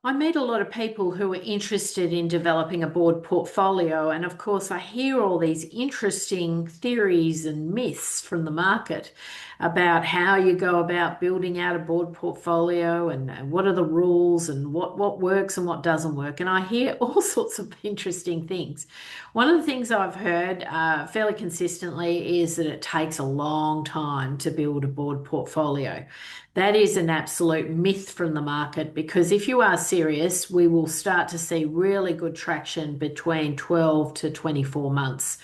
I meet a lot of people who are interested in developing a board portfolio, and of course, I hear all these interesting theories and myths from the market about how you go about building out a board portfolio and what are the rules and what works and what doesn't work. And I hear all sorts of interesting things. One of the things I've heard fairly consistently is that it takes a long time to build a board portfolio. That is an absolute myth from the market because if you are serious, we will start to see really good traction between 12 to 24 months,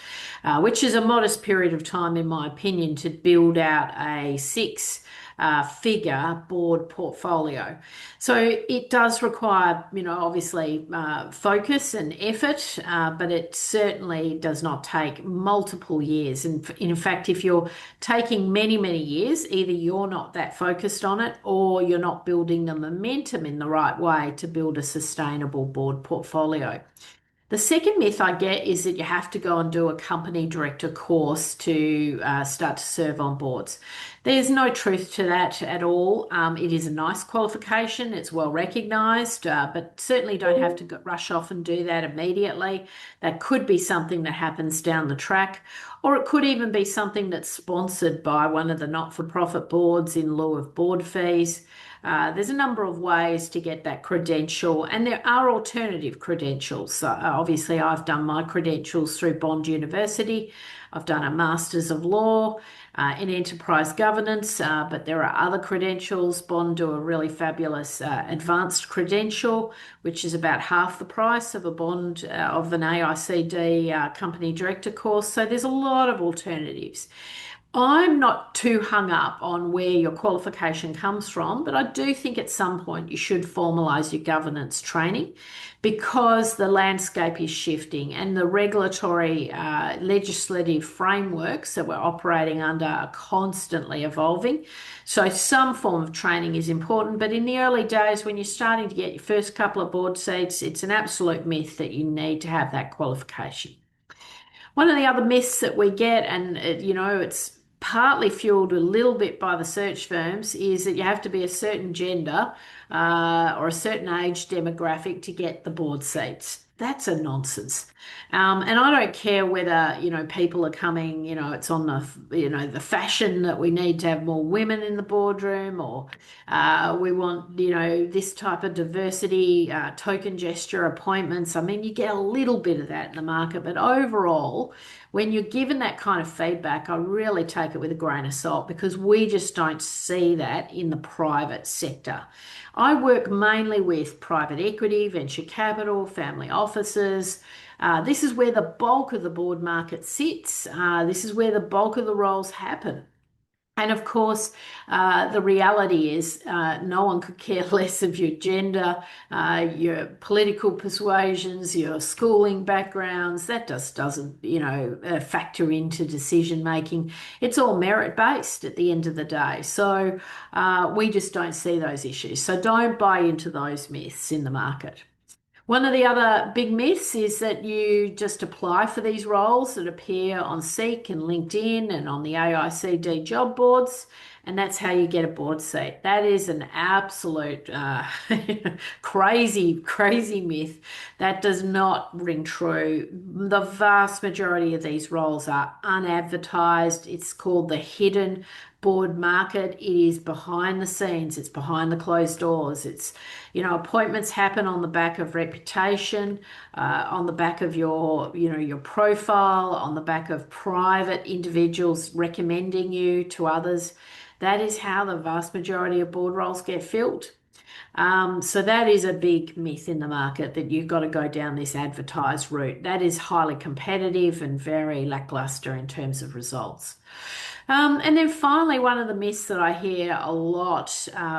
which is a modest period of time, in my opinion, to build out a figure board portfolio. So it does require, obviously focus and effort, but it certainly does not take multiple years. And in fact, if you're taking many, many years, either you're not that focused on it or you're not building the momentum in the right way to build a sustainable board portfolio. The second myth I get is that you have to go and do a company director course to start to serve on boards. There's no truth to that at all. It is a nice qualification, it's well recognised, but certainly don't have to rush off and do that immediately. That could be something that happens down the track, or it could even be something that's sponsored by one of the not for profit boards in lieu of board fees. There's a number of ways to get that credential, and there are alternative credentials. So obviously, I've done my credentials through Bond University. I've done a Masters of Law in Enterprise Governance, but there are other credentials. Bond do a really fabulous advanced credential, which is about half the price of a Bond of an AICD company director course. So there's a lot of alternatives. I'm not too hung up on where your qualification comes from, but I do think at some point you should formalise your governance training because the landscape is shifting and the regulatory legislative frameworks that we're operating under are constantly evolving. So some form of training is important, but in the early days when you're starting to get your first couple of board seats, it's an absolute myth that you need to have that qualification. One of the other myths that we get, and it's partly fueled a little bit by the search firms, is that you have to be a certain gender or a certain age demographic to get the board seats. That's a nonsense. And I don't care whether, people are coming, it's on the fashion that we need to have more women in the boardroom or we want, this type of diversity, token gesture appointments. I mean, you get a little bit of that in the market, but overall, when you're given that kind of feedback, I really take it with a grain of salt because we just don't see that in the private sector. I work mainly with private equity, venture capital, family offices. This is where the bulk of the board market sits. This is where the bulk of the roles happen. And of course, the reality is no one could care less of your gender, your political persuasions, your schooling backgrounds. That just doesn't, factor into decision making. It's all merit based at the end of the day. So we just don't see those issues. So don't buy into those myths in the market. One of the other big myths is that you just apply for these roles that appear on Seek and LinkedIn and on the AICD job boards, and that's how you get a board seat. That is an absolute crazy, crazy myth. That does not ring true. The vast majority of these roles are unadvertised. It's called the hidden board market. It is behind the scenes. It's behind the closed doors. It's, appointments happen on the back of reputation, on the back of your profile, on the back of private individuals recommending you to others. That is how the vast majority of board roles get filled. So that is a big myth in the market that you've got to go down this advertised route. That is highly competitive and very lackluster in terms of results. And then finally, one of the myths that I hear a lot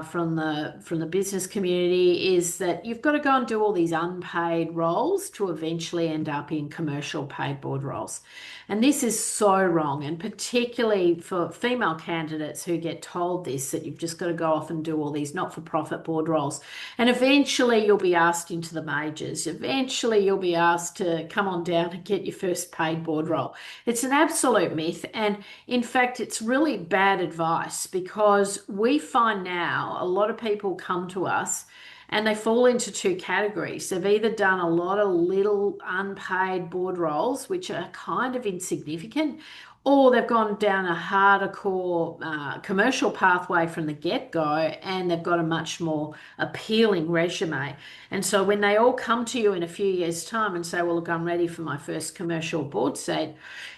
from the business community is that you've got to go and do all these unpaid roles to eventually end up in commercial paid board roles. And this is so wrong, and particularly for female candidates who get told this, that you've just got to go off and do all these not-for-profit board roles. And eventually you'll be asked into the majors. Eventually you'll be asked to come on down and get your first paid board role. It's an absolute myth. And in fact, fact, it's really bad advice because we find now a lot of people come to us and they fall into two categories. They've either done a lot of little unpaid board roles, which are kind of insignificant, or they've gone down a harder core commercial pathway from the get-go and they've got a much more appealing resume. And so when they all come to you in a few years' time and say, well, look, I'm ready for my first commercial board seat,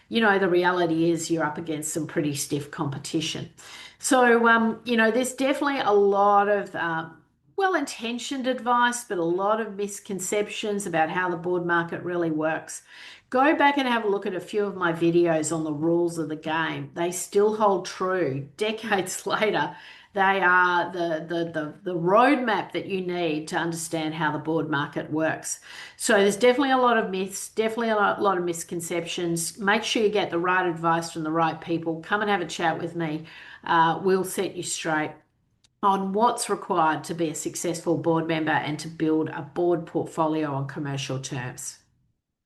the reality is you're up against some pretty stiff competition. So, there's definitely a lot of well-intentioned advice, but a lot of misconceptions about how the board market really works. Go back and have a look at a few of my videos on the rules of the game. They still hold true. Decades later, they are the roadmap that you need to understand how the board market works. So there's definitely a lot of myths, definitely a lot of misconceptions. Make sure you get the right advice from the right people. Come and have a chat with me. We'll set you straight on what's required to be a successful board member and to build a board portfolio on commercial terms.